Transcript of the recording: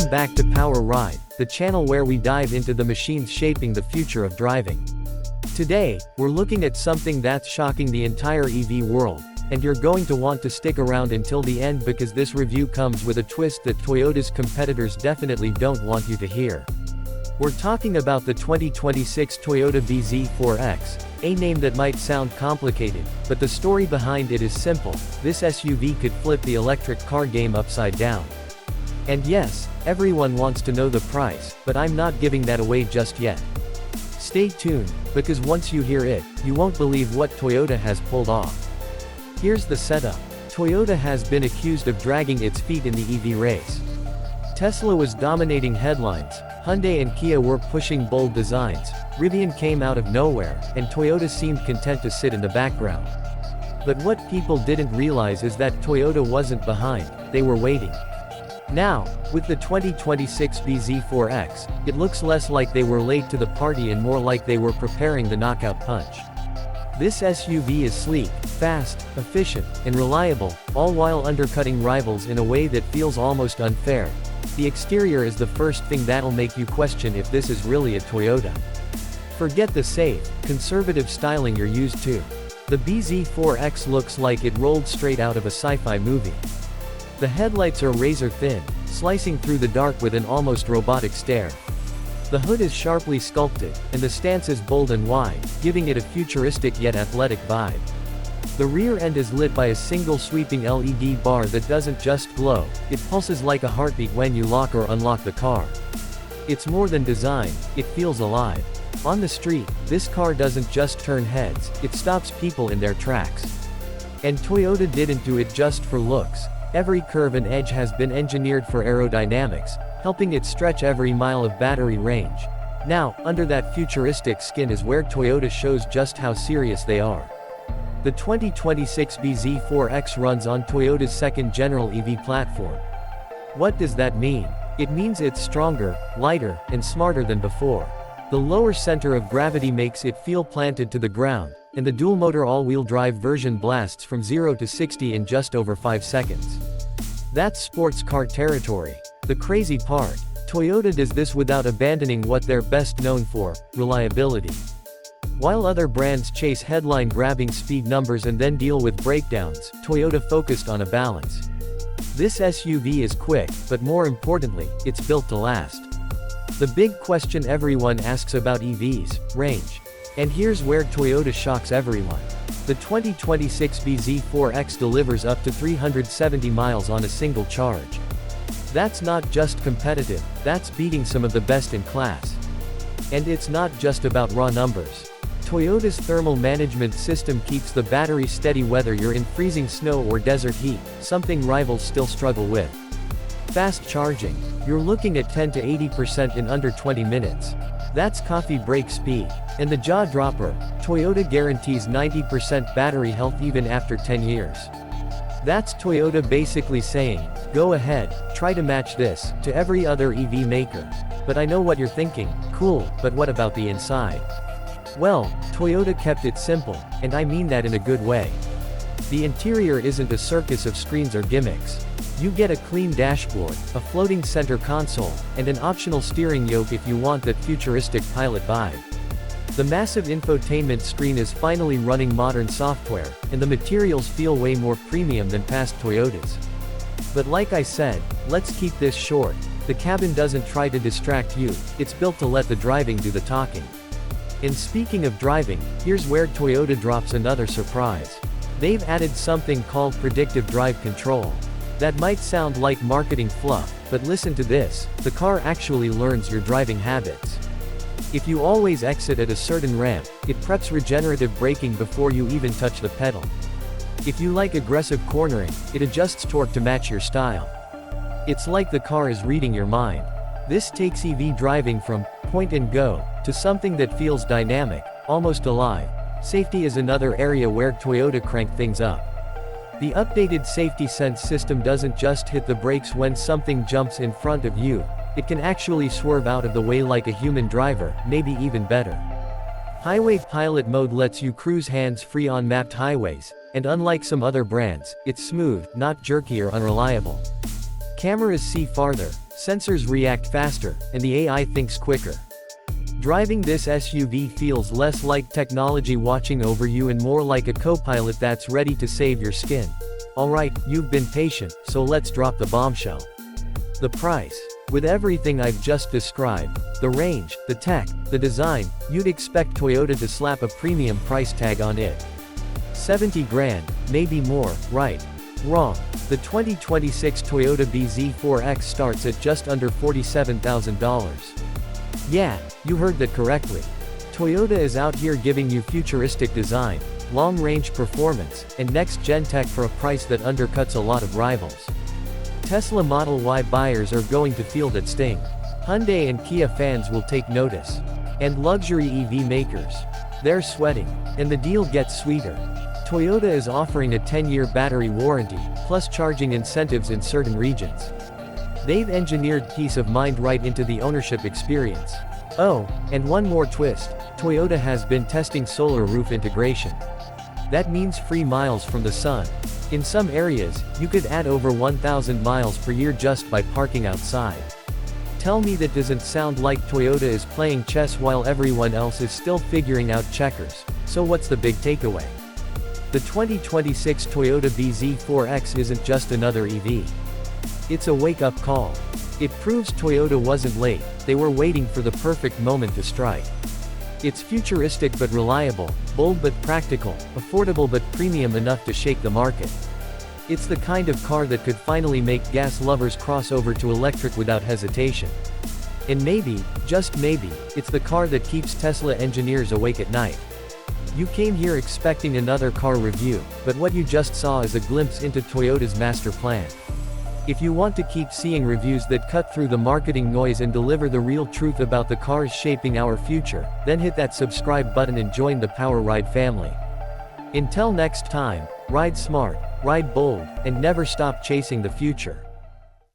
Welcome back to PowerRide, the channel where we dive into the machines shaping the future of driving. Today, we're looking at something that's shocking the entire EV world, and you're going to want to stick around until the end because this review comes with a twist that Toyota's competitors definitely don't want you to hear. We're talking about the 2026 Toyota bZ4X, a name that might sound complicated, but the story behind it is simple. This SUV could flip the electric car game upside down. And yes, everyone wants to know the price, but I'm not giving that away just yet. Stay tuned, because once you hear it, you won't believe what Toyota has pulled off. Here's the setup. Toyota has been accused of dragging its feet in the EV race. Tesla was dominating headlines, Hyundai and Kia were pushing bold designs, Rivian came out of nowhere, and Toyota seemed content to sit in the background. But what people didn't realize is that Toyota wasn't behind, they were waiting. Now, with the 2026 bZ4X, it looks less like they were late to the party and more like they were preparing the knockout punch. This SUV is sleek, fast, efficient, and reliable, all while undercutting rivals in a way that feels almost unfair. The exterior is the first thing that'll make you question if this is really a Toyota. Forget the safe, conservative styling you're used to. The bZ4X looks like it rolled straight out of a sci-fi movie. The headlights are razor thin, slicing through the dark with an almost robotic stare. The hood is sharply sculpted, and the stance is bold and wide, giving it a futuristic yet athletic vibe. The rear end is lit by a single sweeping LED bar that doesn't just glow, it pulses like a heartbeat when you lock or unlock the car. It's more than design, it feels alive. On the street, this car doesn't just turn heads, it stops people in their tracks. And Toyota didn't do it just for looks. Every curve and edge has been engineered for aerodynamics, helping it stretch every mile of battery range. Now, under that futuristic skin is where Toyota shows just how serious they are. The 2026 bZ4X runs on Toyota's second general EV platform. What does that mean? It means it's stronger, lighter, and smarter than before. The lower center of gravity makes it feel planted to the ground, and the dual-motor all-wheel drive version blasts from 0 to 60 in just over 5 seconds. That's sports car territory. The crazy part, Toyota does this without abandoning what they're best known for, reliability. While other brands chase headline-grabbing speed numbers and then deal with breakdowns, Toyota focused on a balance. This SUV is quick, but more importantly, it's built to last. The big question everyone asks about EVs, range. And here's where Toyota shocks everyone. The 2026 bZ4X delivers up to 370 miles on a single charge. That's not just competitive, that's beating some of the best in class. And it's not just about raw numbers. Toyota's thermal management system keeps the battery steady whether you're in freezing snow or desert heat, something rivals still struggle with. Fast charging. You're looking at 10 to 80% in under 20 minutes. That's coffee break speed. And the jaw-dropper, Toyota guarantees 90% battery health even after 10 years. That's Toyota basically saying, go ahead, try to match this, to every other EV maker. But I know what you're thinking, cool, but what about the inside? Well, Toyota kept it simple, and I mean that in a good way. The interior isn't a circus of screens or gimmicks. You get a clean dashboard, a floating center console, and an optional steering yoke if you want that futuristic pilot vibe. The massive infotainment screen is finally running modern software, and the materials feel way more premium than past Toyotas. But like I said, let's keep this short. The cabin doesn't try to distract you, it's built to let the driving do the talking. And speaking of driving, here's where Toyota drops another surprise. They've added something called predictive drive control. That might sound like marketing fluff, but listen to this, the car actually learns your driving habits. If you always exit at a certain ramp, it preps regenerative braking before you even touch the pedal. If you like aggressive cornering, it adjusts torque to match your style. It's like the car is reading your mind. This takes EV driving from point and go to something that feels dynamic, almost alive. Safety is another area where Toyota cranked things up. The updated Safety Sense system doesn't just hit the brakes when something jumps in front of you, it can actually swerve out of the way like a human driver, maybe even better. Highway Pilot mode lets you cruise hands-free on mapped highways, and unlike some other brands, it's smooth, not jerky or unreliable. Cameras see farther, Sensors react faster, and the AI thinks quicker. Driving this SUV feels less like technology watching over you and more like a co-pilot that's ready to save your skin. Alright, you've been patient, so let's drop the bombshell. The price. With everything I've just described, the range, the tech, the design, you'd expect Toyota to slap a premium price tag on it. 70 grand, maybe more, right? Wrong. The 2026 Toyota bZ4X starts at just under $47,000. Yeah, you heard that correctly. Toyota is out here giving you futuristic design, long-range performance, and next-gen tech for a price that undercuts a lot of rivals. Tesla Model Y buyers are going to feel that sting. Hyundai and Kia fans will take notice. And luxury EV makers. They're sweating. And the deal gets sweeter. Toyota is offering a 10-year battery warranty, plus charging incentives in certain regions. They've engineered peace of mind right into the ownership experience. Oh, and one more twist, Toyota has been testing solar roof integration. That means free miles from the sun. In some areas, you could add over 1,000 miles per year just by parking outside. Tell me that doesn't sound like Toyota is playing chess while everyone else is still figuring out checkers. So what's the big takeaway? The 2026 Toyota bZ4X isn't just another EV. It's a wake-up call. It proves Toyota wasn't late, they were waiting for the perfect moment to strike. It's futuristic but reliable, bold but practical, affordable but premium enough to shake the market. It's the kind of car that could finally make gas lovers cross over to electric without hesitation. And maybe, just maybe, it's the car that keeps Tesla engineers awake at night. You came here expecting another car review, but what you just saw is a glimpse into Toyota's master plan. If you want to keep seeing reviews that cut through the marketing noise and deliver the real truth about the cars shaping our future, then hit that subscribe button and join the PowerRide family. Until next time, ride smart, ride bold, and never stop chasing the future.